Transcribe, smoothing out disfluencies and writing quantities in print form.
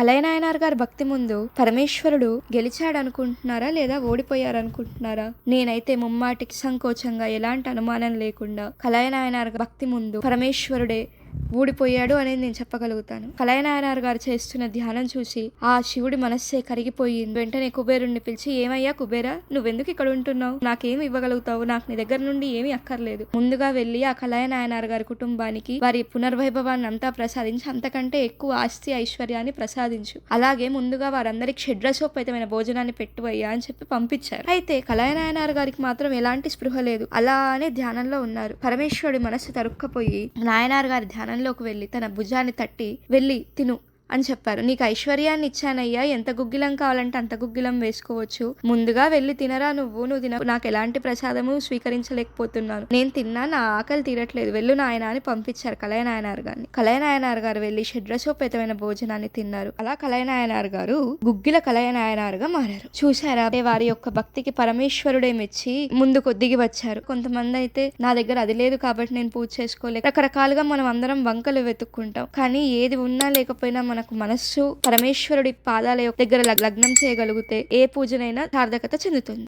కలయనాయనార్ గారి భక్తి ముందు పరమేశ్వరుడు గెలిచాడనుకుంటున్నారా లేదా ఓడిపోయారనుకుంటున్నారా? నేనైతే ముమ్మాటికి సంకోచంగా ఎలాంటి అనుమానం లేకుండా కలయనాయనార్ భక్తి ముందు పరమేశ్వరుడే ఊడిపోయాడు అనేది నేను చెప్పగలుగుతాను. కలయనాయనార్ గారు చేస్తున్న ధ్యానం చూసి ఆ శివుడి మనస్సే కరిగిపోయింది. వెంటనే కుబేరుణ్ణి పిలిచి, ఏమయ్యా కుబేరా, నువ్వెందుకు ఇక్కడ ఉంటున్నావు? నాకేమి ఇవ్వగలుగుతావు? నాకు నీ దగ్గర నుండి ఏమీ అక్కర్లేదు. ముందుగా వెళ్ళి ఆ కలయనాయనార్ గారి కుటుంబానికి వారి పునర్వైభవాన్ని అంతా ప్రసాదించి అంతకంటే ఎక్కువ ఆస్తి ఐశ్వర్యాన్ని ప్రసాదించు. అలాగే ముందుగా వారందరికి షడ్రసోపేతమైన భోజనాన్ని పెట్టువయ్యా అని చెప్పి పంపించారు. అయితే కలయనాయనార్ గారికి మాత్రం ఎలాంటి స్పృహ లేదు. అలానే ధ్యానంలో ఉన్నారు. పరమేశ్వరుడి మనస్సు తరుక్కపోయి నాయనార్ గారి ధ్యానంలోకి వెళ్ళి తన భుజాన్ని తట్టి, వెళ్ళి తిను అని చెప్పారు. నీకు ఐశ్వర్యాన్ని ఇచ్చానయ్యా, ఎంత గుగ్గిలం కావాలంటే అంత గుగ్గిలం వేసుకోవచ్చు. ముందుగా వెళ్ళి తినరా, నువ్వు తిన, నాకు ఎలాంటి ప్రసాదము స్వీకరించలేకపోతున్నాను. నేను తిన్నా, నా ఆకలి తీరట్లేదు, వెళ్ళు నాయన అని పంపించారు కలయనాయనార్ గారిని. కలయనాయనార్ గారు వెళ్ళి షడ్రసోపేతమైన భోజనాన్ని తిన్నారు. అలా కలయనాయనార్ గారు గుగ్గిల కలయనాయనార్ గా మారారు. చూసారా, వారి యొక్క భక్తికి పరమేశ్వరుడే మెచ్చి ముందుకు దిగి వచ్చారు. కొంతమంది అయితే నా దగ్గర అది లేదు కాబట్టి నేను పూజ చేసుకోలేదు, రకరకాలుగా మనం అందరం వంకలు వెతుక్కుంటాం. కానీ ఏది ఉన్నా లేకపోయినా మనకు మనస్సు పరమేశ్వరుడి పాదాల దగ్గర లగ్నం చేయగలిగితే ఏ పూజనైనా సార్థకత చెందుతుంది.